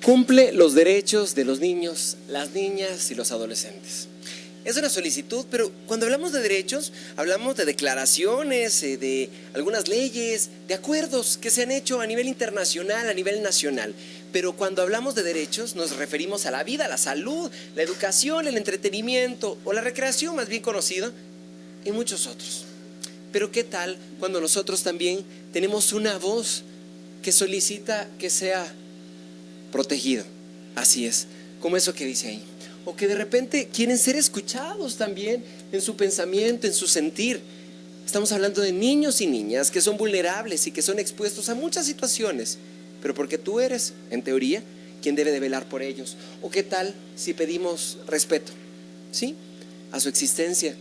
Cumple los derechos de los niños, las niñas y los adolescentes. Es una solicitud, pero cuando hablamos de derechos, hablamos de declaraciones, de algunas leyes, de acuerdos que se han hecho a nivel internacional, a nivel nacional. Pero cuando hablamos de derechos, nos referimos a la vida, la salud, la educación, el entretenimiento o la recreación, más bien conocido, y muchos otros. Pero ¿qué tal cuando nosotros también tenemos una voz que solicita que sea protegido? Así es, como eso que dice ahí. O que de repente quieren ser escuchados también en su pensamiento, en su sentir. Estamos hablando de niños y niñas que son vulnerables y que son expuestos a muchas situaciones, pero porque tú eres, en teoría, quien debe de velar por ellos. ¿O qué tal si pedimos respeto, sí, a su existencia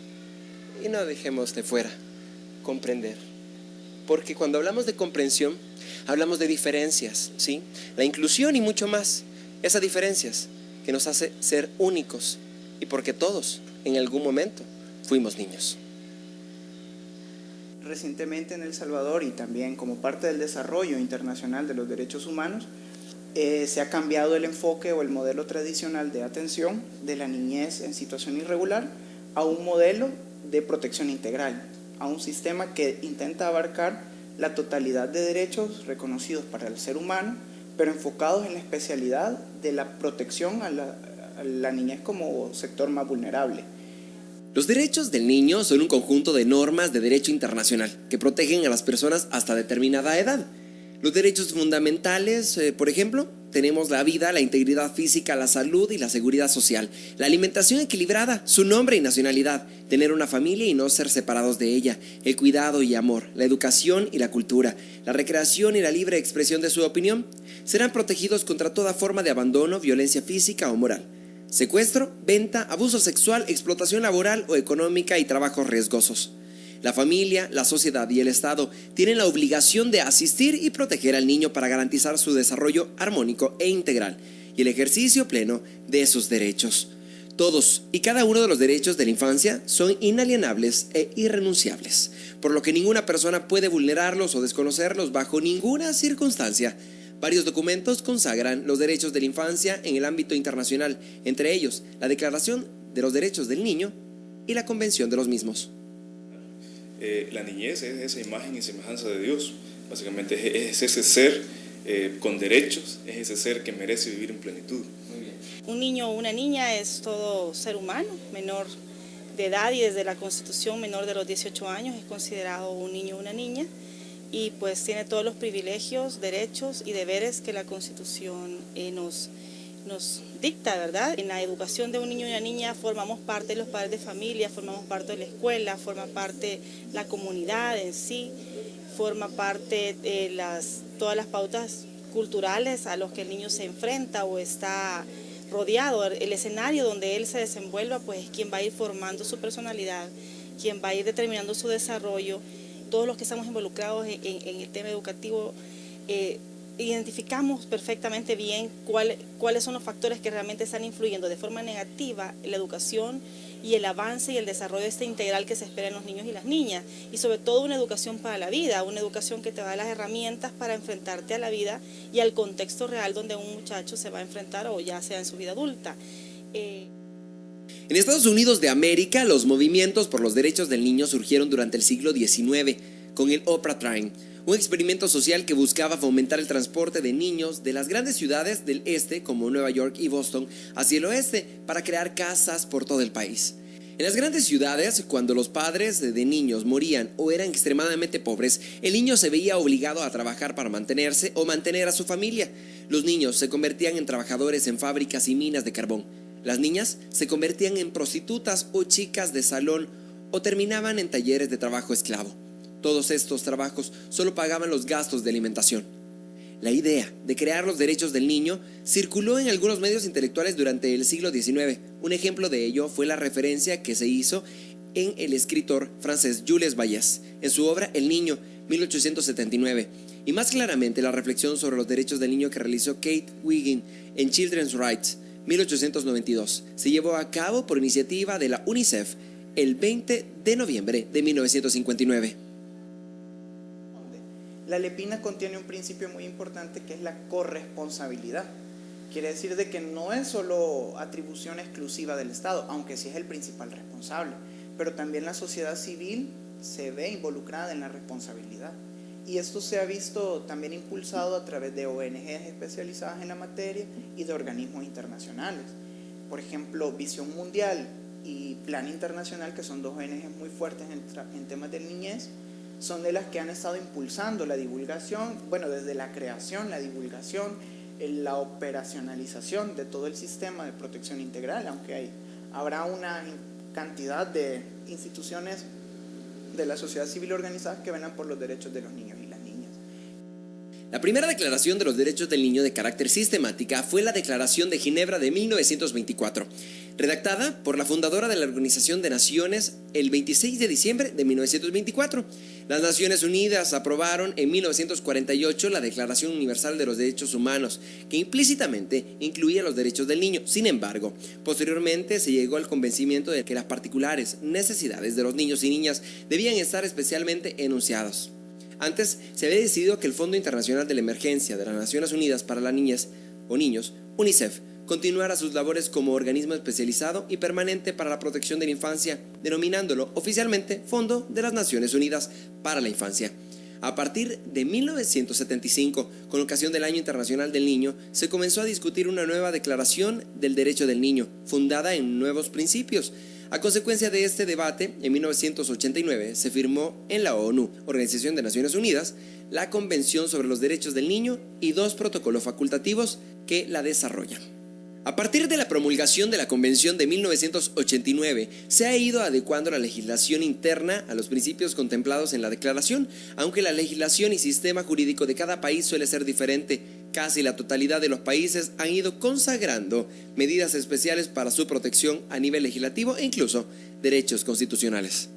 y no dejemos de fuera comprender? Porque cuando hablamos de comprensión, hablamos de diferencias, ¿sí? La inclusión y mucho más. Esas diferencias que nos hace ser únicos y porque todos en algún momento fuimos niños. Recientemente en El Salvador y también como parte del desarrollo internacional de los derechos humanos, se ha cambiado el enfoque o el modelo tradicional de atención de la niñez en situación irregular a un modelo de protección integral, a un sistema que intenta abarcar la totalidad de derechos reconocidos para el ser humano, pero enfocados en la especialidad de la protección a la niñez como sector más vulnerable. Los derechos del niño son un conjunto de normas de derecho internacional que protegen a las personas hasta determinada edad. Los derechos fundamentales, por ejemplo, tenemos la vida, la integridad física, la salud y la seguridad social, la alimentación equilibrada, su nombre y nacionalidad, tener una familia y no ser separados de ella, el cuidado y amor, la educación y la cultura, la recreación y la libre expresión de su opinión. Serán protegidos contra toda forma de abandono, violencia física o moral, secuestro, venta, abuso sexual, explotación laboral o económica y trabajos riesgosos. La familia, la sociedad y el Estado tienen la obligación de asistir y proteger al niño para garantizar su desarrollo armónico e integral y el ejercicio pleno de sus derechos. Todos y cada uno de los derechos de la infancia son inalienables e irrenunciables, por lo que ninguna persona puede vulnerarlos o desconocerlos bajo ninguna circunstancia. Varios documentos consagran los derechos de la infancia en el ámbito internacional, entre ellos la Declaración de los Derechos del Niño y la Convención de los mismos. La niñez es esa imagen y semejanza de Dios. Básicamente es ese ser con derechos, es ese ser que merece vivir en plenitud. Muy bien. Un niño o una niña es todo ser humano, menor de edad, y desde la Constitución menor de los 18 años es considerado un niño o una niña, y pues tiene todos los privilegios, derechos y deberes que la Constitución nos dicta, ¿verdad? En la educación de un niño y una niña formamos parte de los padres de familia, formamos parte de la escuela, forma parte la comunidad en sí, forma parte de todas las pautas culturales a los que el niño se enfrenta o está rodeado. El escenario donde él se desenvuelva, pues es quien va a ir formando su personalidad, quien va a ir determinando su desarrollo. Todos los que estamos involucrados en el tema educativo identificamos perfectamente bien cuáles son los factores que realmente están influyendo de forma negativa en la educación y el avance y el desarrollo integral que se espera en los niños y las niñas, y sobre todo una educación para la vida, una educación que te da las herramientas para enfrentarte a la vida y al contexto real donde un muchacho se va a enfrentar, o ya sea en su vida adulta. En Estados Unidos de América, los movimientos por los derechos del niño surgieron durante el siglo XIX con el Oprah Train, un experimento social que buscaba fomentar el transporte de niños de las grandes ciudades del este, como Nueva York y Boston, hacia el oeste para crear casas por todo el país. En las grandes ciudades, cuando los padres de niños morían o eran extremadamente pobres, el niño se veía obligado a trabajar para mantenerse o mantener a su familia. Los niños se convertían en trabajadores en fábricas y minas de carbón. Las niñas se convertían en prostitutas o chicas de salón o terminaban en talleres de trabajo esclavo. Todos estos trabajos solo pagaban los gastos de alimentación. La idea de crear los derechos del niño circuló en algunos medios intelectuales durante el siglo XIX. Un ejemplo de ello fue la referencia que se hizo en el escritor francés Jules Vallès, en su obra El Niño, 1879, y más claramente la reflexión sobre los derechos del niño que realizó Kate Wiggin en Children's Rights, 1892. Se llevó a cabo por iniciativa de la UNICEF el 20 de noviembre de 1959. La Lepina contiene un principio muy importante que es la corresponsabilidad, Quiere decir de que no es solo atribución exclusiva del Estado, aunque sí es el principal responsable, pero también la sociedad civil se ve involucrada en la responsabilidad. Y esto se ha visto también impulsado a través de ONGs especializadas en la materia y de organismos internacionales. Por ejemplo, Visión Mundial y Plan Internacional, que son dos ONGs muy fuertes en temas de niñez, son de las que han estado impulsando la divulgación, bueno, desde la creación, la divulgación, la operacionalización de todo el sistema de protección integral, aunque habrá una cantidad de instituciones de la sociedad civil organizadas que velan por los derechos de los niños y las niñas. La primera declaración de los derechos del niño de carácter sistemática fue la Declaración de Ginebra de 1924, redactada por la fundadora de la Organización de Naciones el 26 de diciembre de 1924. Las Naciones Unidas aprobaron en 1948 la Declaración Universal de los Derechos Humanos, que implícitamente incluía los derechos del niño. Sin embargo, posteriormente se llegó al convencimiento de que las particulares necesidades de los niños y niñas debían estar especialmente enunciadas. Antes se había decidido que el Fondo Internacional de la Emergencia de las Naciones Unidas para las Niñas o Niños, UNICEF, continuara sus labores como organismo especializado y permanente para la protección de la infancia, denominándolo oficialmente Fondo de las Naciones Unidas para la Infancia. A partir de 1975, con ocasión del Año Internacional del Niño, se comenzó a discutir una nueva declaración del derecho del niño, fundada en nuevos principios. A consecuencia de este debate, en 1989 se firmó en la ONU, Organización de Naciones Unidas, la Convención sobre los Derechos del Niño y dos protocolos facultativos que la desarrollan. A partir de la promulgación de la Convención de 1989, se ha ido adecuando la legislación interna a los principios contemplados en la declaración, aunque la legislación y sistema jurídico de cada país suele ser diferente. Casi la totalidad de los países han ido consagrando medidas especiales para su protección a nivel legislativo e incluso derechos constitucionales.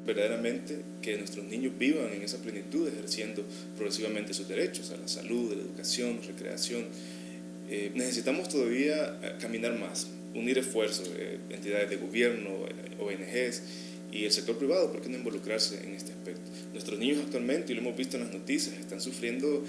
Verdaderamente que nuestros niños vivan en esa plenitud, ejerciendo progresivamente sus derechos a la salud, a la educación, recreación. Necesitamos todavía caminar más, unir esfuerzos, entidades de gobierno, ONGs y el sector privado, ¿por qué no involucrarse en este aspecto? Nuestros niños actualmente, y lo hemos visto en las noticias, están sufriendo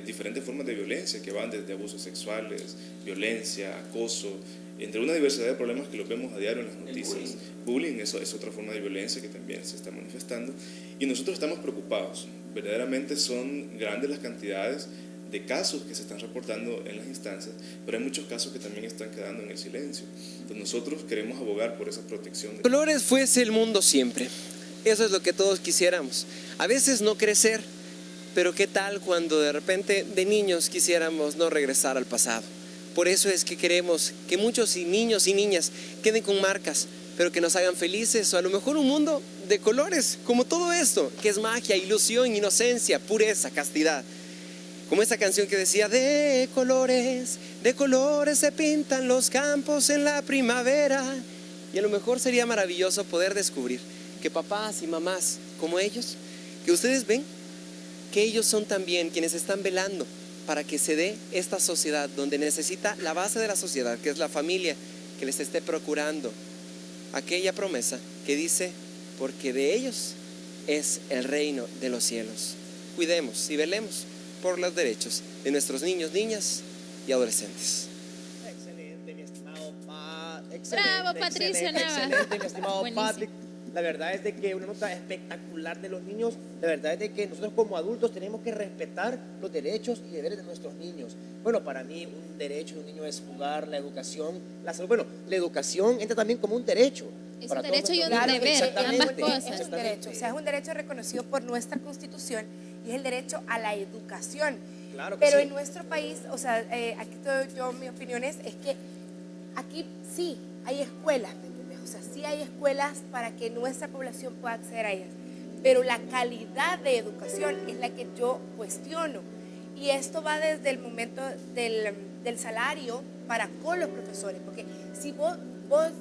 diferentes formas de violencia que van desde abusos sexuales, violencia, acoso, entre una diversidad de problemas que los vemos a diario en las noticias. Bullying es otra forma de violencia que también se está manifestando y nosotros estamos preocupados. Verdaderamente son grandes las cantidades de casos que se están reportando en las instancias, pero hay muchos casos que también están quedando en el silencio. Entonces nosotros queremos abogar por esa protección. Colores fuese el mundo siempre. Eso es lo que todos quisiéramos. A veces no crecer, pero ¿qué tal cuando de repente de niños quisiéramos no regresar al pasado? Por eso es que queremos que muchos niños y niñas queden con marcas, pero que nos hagan felices, o a lo mejor un mundo de colores, como todo esto, que es magia, ilusión, inocencia, pureza, castidad. Como esta canción que decía, de colores se pintan los campos en la primavera. Y a lo mejor sería maravilloso poder descubrir que papás y mamás como ellos, que ustedes ven, que ellos son también quienes están velando para que se dé esta sociedad donde necesita la base de la sociedad, que es la familia, que les esté procurando aquella promesa que dice, porque de ellos es el reino de los cielos. Cuidemos y velemos por los derechos de nuestros niños, niñas y adolescentes. Excelente, mi estimado Bravo, Patricio Nava. Excelente, mi estimado Buenísimo. Patrick. La verdad es de que una nota espectacular de los niños. La verdad es de que nosotros como adultos tenemos que respetar los derechos y deberes de nuestros niños. Bueno, para mí un derecho de un niño es jugar, la educación, la salud. Bueno, la educación entra también como un derecho. Es para un todos derecho y un nuestros niños. deber, Exactamente, ambas cosas. Es un derecho, o sea, es un derecho reconocido por nuestra Constitución y es el derecho a la educación. Claro que Pero sí. en nuestro país, o sea, aquí yo mi opinión es que aquí sí hay escuelas, ¿me entiendes? O sea, sí hay escuelas para que nuestra población pueda acceder a ellas, pero la calidad de educación es la que yo cuestiono. Y esto va desde el momento del salario para con los profesores, porque si vos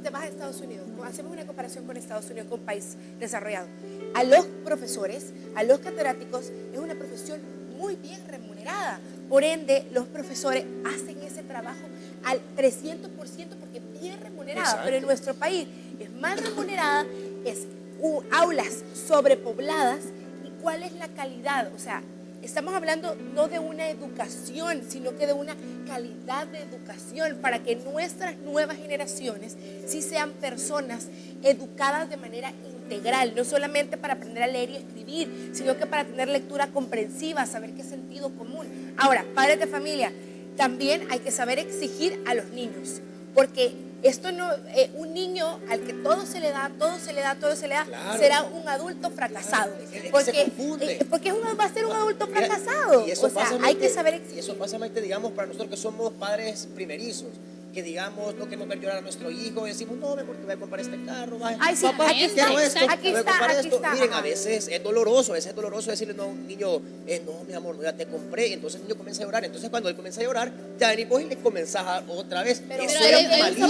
te vas a Estados Unidos, hacemos una comparación con Estados Unidos, con un país desarrollado, a los profesores, a los catedráticos, es una profesión muy bien remunerada. Por ende, los profesores hacen ese trabajo al 300% porque es bien remunerada. Exacto. Pero en nuestro país es mal remunerada, es aulas sobrepobladas. ¿Y cuál es la calidad? O sea, estamos hablando no de una educación, sino que de una calidad de educación para que nuestras nuevas generaciones sí sean personas educadas de manera integral, no solamente para aprender a leer y escribir, sino que para tener lectura comprensiva, saber qué es sentido común. Ahora, padres de familia, también hay que saber exigir a los niños, porque esto no, un niño al que todo se le da, claro, será un adulto fracasado. Claro, porque va a ser un adulto fracasado. Y eso o sea, pasa, hay que saber exigir. y eso pasa, Maite, digamos, para nosotros que somos padres primerizos, que digamos, no queremos ver llorar a nuestro hijo, y decimos, no, porque voy a comprar este carro, vaya, Ay, sí, papá, aquí está, quiero esto, aquí voy a está, comprar aquí esto. está, Miren, ajá. a veces es doloroso decirle no, a un niño, no, mi amor, no, ya te compré, y entonces el niño comienza a llorar. Entonces cuando él comienza a llorar, ya venís vos y le comenzás a otra vez. Pero Eso hay- es hay un malísimo.